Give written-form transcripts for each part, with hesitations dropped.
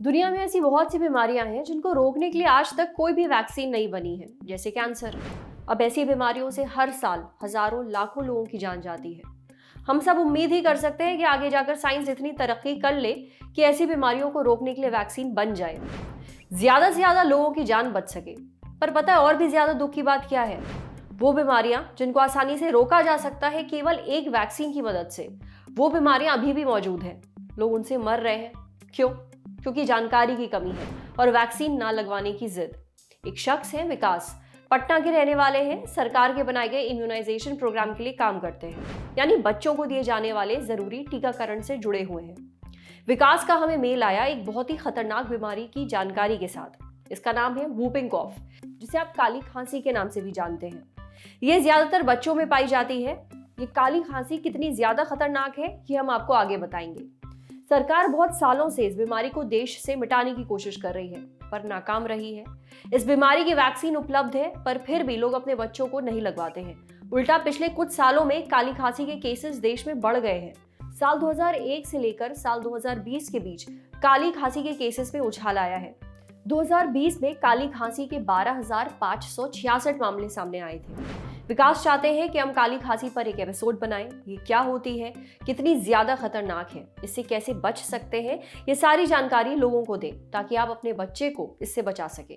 दुनिया में ऐसी बहुत सी बीमारियां हैं जिनको रोकने के लिए आज तक कोई भी वैक्सीन नहीं बनी है, जैसे कैंसर। अब ऐसी बीमारियों से हर साल हजारों लाखों लोगों की जान जाती है। हम सब उम्मीद ही कर सकते हैं कि आगे जाकर साइंस इतनी तरक्की कर ले कि ऐसी बीमारियों को रोकने के लिए वैक्सीन बन जाए, ज्यादा से ज्यादा लोगों की जान बच सके। पर पता है और भी ज्यादा दुख की बात क्या है? वो बीमारियां जिनको आसानी से रोका जा सकता है केवल एक वैक्सीन की मदद से, वो बीमारियां अभी भी मौजूद हैं। लोग उनसे मर रहे हैं। क्यों? क्योंकि जानकारी की कमी है और वैक्सीन ना लगवाने की जिद। एक शख्स है विकास, पटना के रहने वाले हैं। सरकार के बनाए गए इम्यूनाइजेशन प्रोग्राम के लिए काम करते हैं, यानी बच्चों को दिए जाने वाले जरूरी टीकाकरण से जुड़े हुए हैं। विकास का हमें मेल आया एक बहुत ही खतरनाक बीमारी की जानकारी के साथ। इसका नाम है वूपिंग कॉफ, जिसे आप काली खांसी के नाम से भी जानते हैं। ये ज्यादातर बच्चों में पाई जाती है। ये काली खांसी कितनी ज्यादा खतरनाक है ये हम आपको आगे बताएंगे। सरकार बहुत सालों से इस बीमारी को देश से मिटाने की कोशिश कर रही है, पर नाकाम रही है। इस बीमारी की वैक्सीन उपलब्ध है, पर फिर भी लोग अपने बच्चों को नहीं लगवाते हैं। उल्टा पिछले कुछ सालों में काली खांसी के केसेस देश में बढ़ गए हैं। साल 2001 से लेकर साल 2020 के बीच काली खांसी के केसेस में उछाल आया है। 2020 में काली खांसी के 12,566 मामले सामने आए थे। विकास चाहते हैं कि हम काली खांसी पर एक एपिसोड बनाएं। ये क्या होती है, कितनी ज्यादा खतरनाक है, इससे कैसे बच सकते हैं, ये सारी जानकारी लोगों को दें ताकि आप अपने बच्चे को इससे बचा सकें।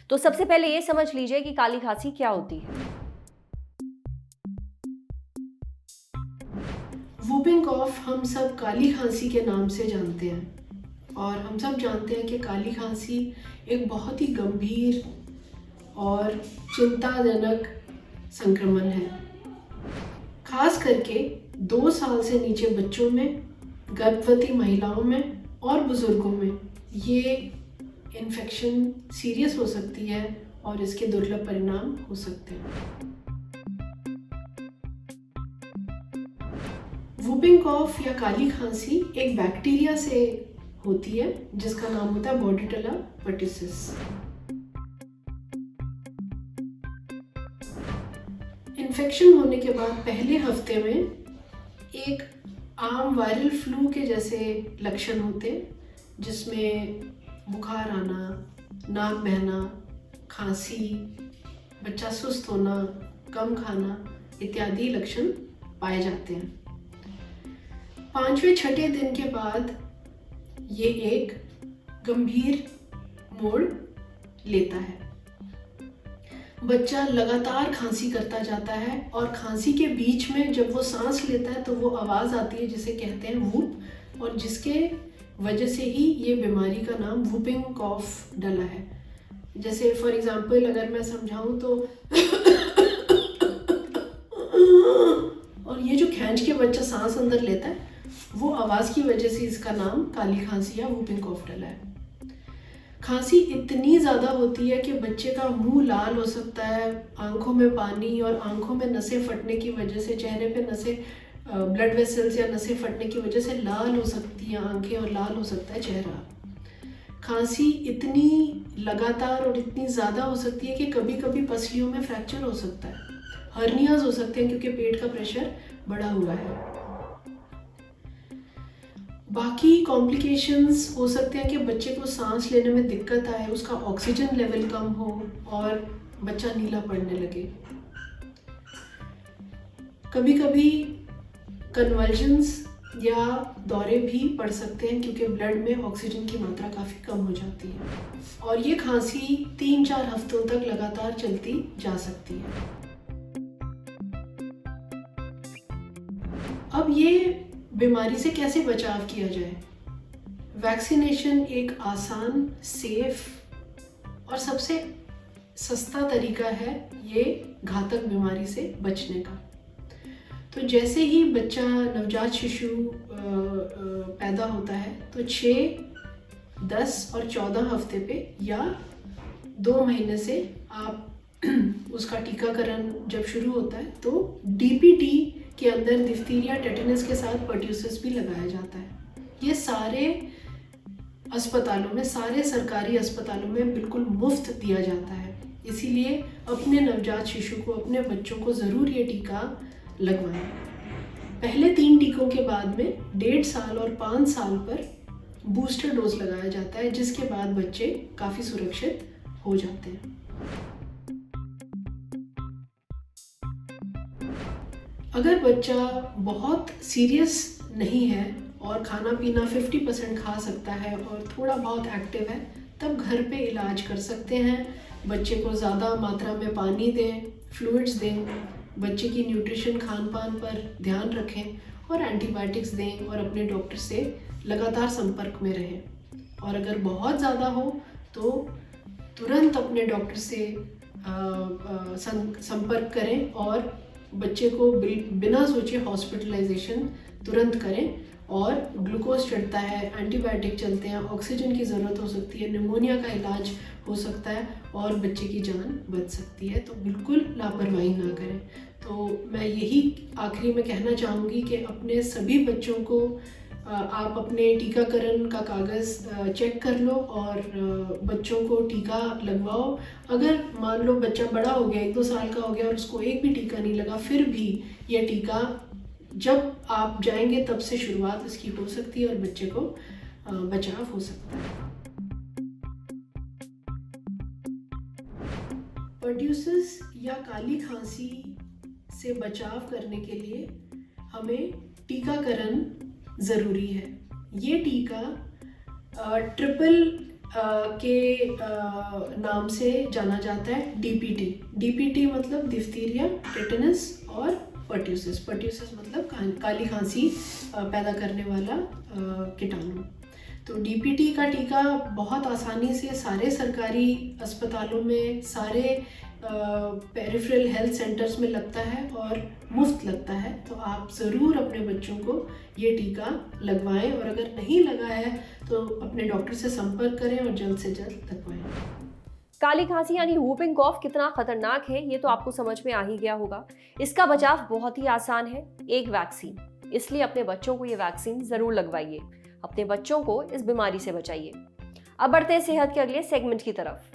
तो सबसे पहले ये समझ लीजिए कि काली खांसी क्या होती है। वूपिंग कॉफ हम सब काली खांसी के नाम से जानते हैं, और हम सब जानते हैं कि काली खांसी एक बहुत ही गंभीर और चिंताजनक संक्रमण है। खास करके 2 साल से नीचे बच्चों में, गर्भवती महिलाओं में और बुजुर्गों में ये इन्फेक्शन सीरियस हो सकती है और इसके दुर्लभ परिणाम हो सकते हैं। वूपिंग कॉफ या काली खांसी एक बैक्टीरिया से होती है जिसका नाम होता है बॉर्डिटेला पर्टिसिस। इन्फेक्शन होने के बाद पहले हफ्ते में एक आम वायरल फ्लू के जैसे लक्षण होते हैं, जिसमें बुखार आना, नाक बहना, खांसी, बच्चा सुस्त होना, कम खाना इत्यादि लक्षण पाए जाते हैं। 5वें-6ठे दिन के बाद ये एक गंभीर मोड़ लेता है। बच्चा लगातार खांसी करता जाता है और खांसी के बीच में जब वो सांस लेता है तो वो आवाज़ आती है जिसे कहते हैं वूप, और जिसके वजह से ही ये बीमारी का नाम वूपिंग कॉफ डला है। जैसे फॉर एग्जांपल अगर मैं समझाऊं तो और ये जो खींच के बच्चा सांस अंदर लेता है वो आवाज़ की वजह से इसका नाम काली खांसी या वूपिंग कॉफ डला है। खांसी इतनी ज़्यादा होती है कि बच्चे का मुंह लाल हो सकता है, आंखों में पानी और आंखों में नसें फटने की वजह से, चेहरे पे नसें, ब्लड वेसल्स या नसें फटने की वजह से लाल हो सकती हैं आंखें और लाल हो सकता है चेहरा। खांसी इतनी लगातार और इतनी ज़्यादा हो सकती है कि कभी कभी पसलियों में फ्रैक्चर हो सकता है, हर्नियाज हो सकते हैं क्योंकि पेट का प्रेशर बढ़ा हुआ है। बाकी कॉम्प्लिकेशंस हो सकते हैं कि बच्चे को सांस लेने में दिक्कत आए, उसका ऑक्सीजन लेवल कम हो और बच्चा नीला पड़ने लगे। कभी कभी कन्वल्जन्स या दौरे भी पड़ सकते हैं क्योंकि ब्लड में ऑक्सीजन की मात्रा काफ़ी कम हो जाती है, और ये खांसी 3-4 हफ्तों तक लगातार चलती जा सकती है। अब ये बीमारी से कैसे बचाव किया जाए? वैक्सीनेशन एक आसान, सेफ और सबसे सस्ता तरीका है ये घातक बीमारी से बचने का। तो जैसे ही बच्चा, नवजात शिशु पैदा होता है तो 6, 10 और 14 हफ्ते पे या 2 महीने से आप उसका टीकाकरण जब शुरू होता है तो डीपीटी के अंदर डिप्थीरिया, टेटनस के साथ पर्ट्यूसिस भी लगाया जाता है। ये सारे अस्पतालों में, सारे सरकारी अस्पतालों में बिल्कुल मुफ्त दिया जाता है। इसीलिए अपने नवजात शिशु को, अपने बच्चों को ज़रूर ये टीका लगवाएं। पहले 3 टीकों के बाद में 1.5 साल और 5 साल पर बूस्टर डोज लगाया जाता है, जिसके बाद बच्चे काफ़ी सुरक्षित हो जाते हैं। अगर बच्चा बहुत सीरियस नहीं है और खाना पीना 50% खा सकता है और थोड़ा बहुत एक्टिव है, तब घर पे इलाज कर सकते हैं। बच्चे को ज़्यादा मात्रा में पानी दें, फ्लूइड्स दें, बच्चे की न्यूट्रिशन खान पान पर ध्यान रखें और एंटीबायोटिक्स दें और अपने डॉक्टर से लगातार संपर्क में रहें। और अगर बहुत ज़्यादा हो तो तुरंत अपने डॉक्टर से संपर्क करें और बच्चे को बिना सोचे हॉस्पिटलाइजेशन तुरंत करें। और ग्लूकोज चढ़ता है, एंटीबायोटिक चलते हैं, ऑक्सीजन की ज़रूरत हो सकती है, निमोनिया का इलाज हो सकता है और बच्चे की जान बच सकती है। तो बिल्कुल लापरवाही ना करें। तो मैं यही आखिरी में कहना चाहूँगी कि अपने सभी बच्चों को आप अपने टीकाकरण का कागज़ चेक कर लो और बच्चों को टीका लगवाओ। अगर मान लो बच्चा बड़ा हो गया, 1-2 साल का हो गया और उसको एक भी टीका नहीं लगा, फिर भी ये टीका जब आप जाएंगे तब से शुरुआत इसकी हो सकती है और बच्चे को बचाव हो सकता है। पर्ट्यूसिस या काली खांसी से बचाव करने के लिए हमें टीकाकरण ज़रूरी है। ये टीका ट्रिपल के नाम से जाना जाता है, डीपीटी मतलब डिप्थीरिया, टेटनस और पर्ट्यूसिस मतलब काली खांसी पैदा करने वाला कीटाणु। तो डीपीटी का टीका बहुत आसानी से सारे सरकारी अस्पतालों में, सारे पेरिफेरल हेल्थ सेंटर्स में लगता है और मुफ्त लगता है। तो आप ज़रूर अपने बच्चों को ये टीका लगवाएं और अगर नहीं लगा है तो अपने डॉक्टर से संपर्क करें और जल्द से जल्द लगवाएं। काली खांसी यानी वूपिंग कॉफ कितना खतरनाक है ये तो आपको समझ में आ ही गया होगा। इसका बचाव बहुत ही आसान है, एक वैक्सीन। इसलिए अपने बच्चों को ये वैक्सीन जरूर लगवाइए, अपने बच्चों को इस बीमारी से बचाइए। अब बढ़ते हैं सेहत के अगले सेगमेंट की तरफ।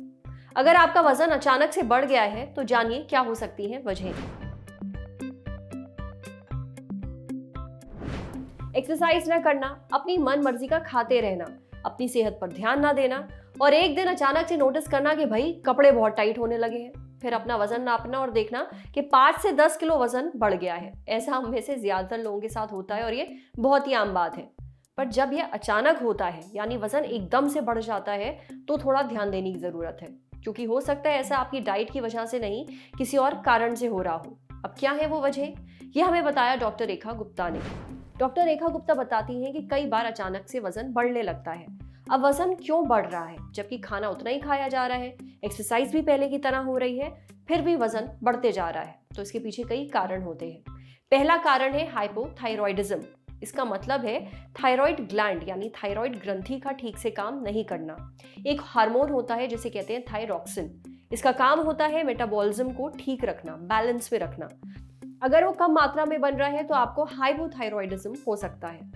अगर आपका वजन अचानक से बढ़ गया है तो जानिए क्या हो सकती हैं वजहें। एक्सरसाइज न करना, अपनी मन मर्जी का खाते रहना, अपनी सेहत पर ध्यान ना देना और एक दिन अचानक से नोटिस करना कि भाई कपड़े बहुत टाइट होने लगे हैं, फिर अपना वजन नापना और देखना कि 5 से 10 किलो वजन बढ़ गया है। ऐसा हम में से ज्यादातर लोगों के साथ होता है और ये बहुत ही आम बात है। पर जब यह अचानक होता है यानी वजन एकदम से बढ़ जाता है तो थोड़ा ध्यान देने की जरूरत है, क्योंकि हो सकता है ऐसा आपकी डाइट की वजह से नहीं, किसी और कारण से हो रहा हो। अब क्या है वो वजह, ये हमें बताया डॉक्टर रेखा गुप्ता ने। डॉक्टर रेखा गुप्ता बताती हैं कि कई बार अचानक से वजन बढ़ने लगता है। अब वजन क्यों बढ़ रहा है जबकि खाना उतना ही खाया जा रहा है, एक्सरसाइज भी पहले की तरह हो रही है, फिर भी वजन बढ़ते जा रहा है? तो इसके पीछे कई कारण होते हैं। पहला कारण है हाइपोथायरॉयडिज्म। इसका मतलब है थायराइड ग्लैंड यानी थायराइड ग्रंथि का ठीक से काम नहीं करना। एक हार्मोन होता है जिसे कहते हैं थायरॉक्सिन। इसका काम होता है मेटाबॉलिज्म को ठीक रखना, बैलेंस में रखना। अगर वो कम मात्रा में बन रहा है तो आपको हाइपोथायरॉयडिज्म हो सकता है।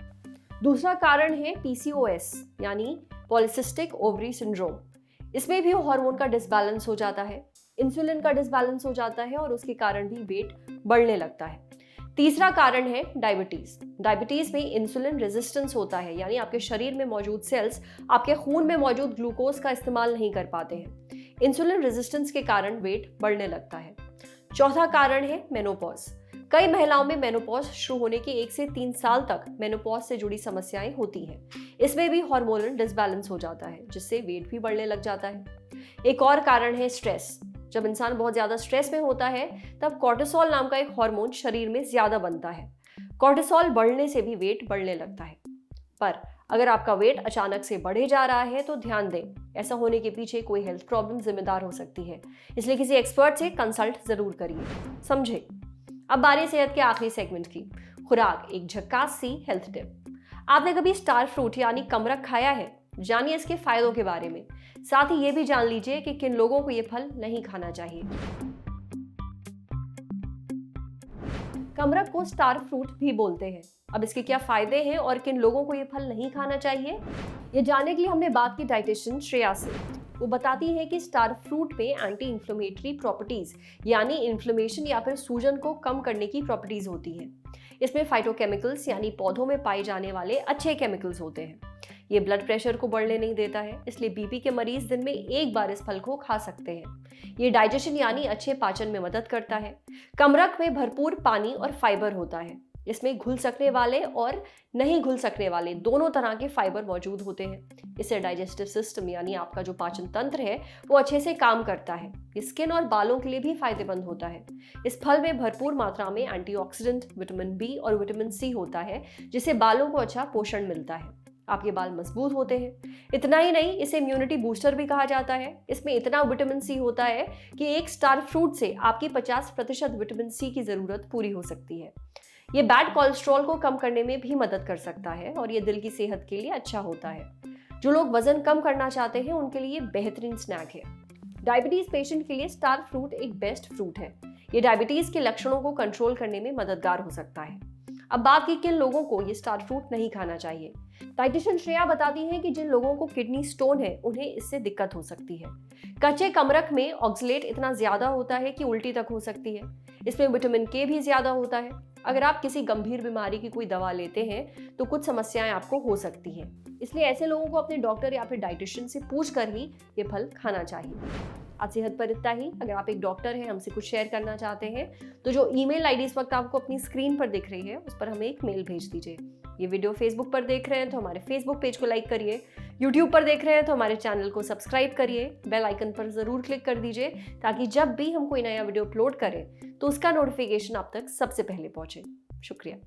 दूसरा कारण है PCOS यानी पॉलिसिस्टिक ओवरी सिंड्रोम। इसमें भी हार्मोन का डिसबैलेंस हो जाता है, इंसुलिन का डिसबैलेंस हो जाता है और उसके कारण भी वेट बढ़ने लगता है। तीसरा कारण है डायबिटीज। डायबिटीज में इंसुलिन रेजिस्टेंस होता है यानी आपके शरीर में मौजूद सेल्स आपके खून में मौजूद ग्लूकोज का इस्तेमाल नहीं कर पाते हैं। इंसुलिन रेजिस्टेंस के कारण वेट बढ़ने लगता है। चौथा कारण है मेनोपॉज। कई महिलाओं में मेनोपॉज शुरू होने के 1 से 3 साल तक मेनोपॉज से जुड़ी समस्याएं होती हैं। इसमें भी हार्मोनल डिसबैलेंस हो जाता है जिससे वेट भी बढ़ने लग जाता है। एक और कारण है स्ट्रेस। जब इंसान बहुत ज्यादा स्ट्रेस में होता है तब कॉर्टिसोल नाम का एक हार्मोन शरीर में ज्यादा बनता है। कॉर्टिसोल बढ़ने से भी वेट बढ़ने लगता है। पर अगर आपका वेट अचानक से बढ़े जा रहा है तो ध्यान दें, ऐसा होने के पीछे कोई हेल्थ प्रॉब्लम जिम्मेदार हो सकती है, इसलिए किसी एक्सपर्ट से कंसल्ट जरूर करिए। समझे? अब बारी सेहत के आखिरी सेगमेंट की, खुराक, एक झक्कास सी हेल्थ टिप। आपने कभी स्टार फ्रूट यानी कमरख खाया है? जानिए इसके फायदों के बारे में। साथ ही ये भी जान लीजिए कि किन लोगों को ये फल नहीं खाना चाहिए। कमरख को स्टार फ्रूट भी बोलते हैं। अब इसके क्या फायदे हैं और किन लोगों को ये फल नहीं खाना चाहिए, ये जानने के लिए हमने बात की डाइटिशियन श्रेया से। वो बताती है कि स्टार फ्रूट में एंटी इंफ्लेमेटरी प्रॉपर्टीज यानी इन्फ्लेमेशन या फिर सूजन को कम करने की प्रॉपर्टीज होती हैं। इसमें फाइटोकेमिकल्स यानी पौधों में पाए जाने वाले अच्छे केमिकल्स होते हैं। ये ब्लड प्रेशर को बढ़ने नहीं देता है, इसलिए बीपी के मरीज दिन में एक बार इस फल को खा सकते हैं। ये डाइजेशन यानी अच्छे पाचन में मदद करता है। कमरख में भरपूर पानी और फाइबर होता है। इसमें घुल सकने वाले और नहीं घुल सकने वाले दोनों तरह के फाइबर मौजूद होते हैं। इससे डाइजेस्टिव सिस्टम यानी आपका जो पाचन तंत्र है वो अच्छे से काम करता है। स्किन और बालों के लिए भी फायदेमंद होता है। इस फल में भरपूर मात्रा में एंटीऑक्सीडेंट, विटामिन बी और विटामिन सी होता है, जिससे बालों को अच्छा पोषण मिलता है। आपके बाल मजबूत होते हैं। इतना ही नहीं, इसे इम्यूनिटी बूस्टर भी कहा जाता है। इसमें इतना विटामिन सी होता है कि एक स्टार फ्रूट से आपकी 50% विटामिन सी की जरूरत पूरी हो सकती है। ये बैड कोलेस्ट्रॉल को कम करने में भी मदद कर सकता है और ये दिल की सेहत के लिए अच्छा होता है। जो लोग वजन कम करना चाहते हैं उनके लिए बेहतरीन स्नैक है। डायबिटीज पेशेंट के लिए स्टार फ्रूट एक बेस्ट फ्रूट है। ये डायबिटीज के लक्षणों को कंट्रोल करने में मददगार हो सकता है। अब बात की किन लोगों को ये स्टार फ्रूट नहीं खाना चाहिए। डाइटिशियन श्रेया बताती हैं कि जिन लोगों को किडनी स्टोन है उन्हें इससे दिक्कत हो सकती है। कच्चे कमरख में ऑक्सलेट इतना ज्यादा होता है कि उल्टी तक हो सकती है। इसमें विटामिन के भी ज्यादा होता है। अगर आप किसी गंभीर बीमारी की कोई दवा लेते हैं तो कुछ समस्याएं आपको हो सकती हैं। इसलिए ऐसे लोगों को अपने डॉक्टर या फिर डाइटिशियन से पूछ कर ही ये फल खाना चाहिए। आज सेहत पर इतना ही। अगर आप एक डॉक्टर हैं, हमसे कुछ शेयर करना चाहते हैं तो जो ईमेल आईडी इस वक्त आपको अपनी स्क्रीन पर दिख रही है उस पर हमें एक मेल भेज दीजिए। ये वीडियो फेसबुक पर देख रहे हैं तो हमारे फेसबुक पेज को लाइक करिए। यूट्यूब पर देख रहे हैं तो हमारे चैनल को सब्सक्राइब करिए। बेल आइकन पर जरूर क्लिक कर दीजिए ताकि जब भी हम कोई नया वीडियो अपलोड करें तो उसका नोटिफिकेशन आप तक सबसे पहले पहुंचे। शुक्रिया।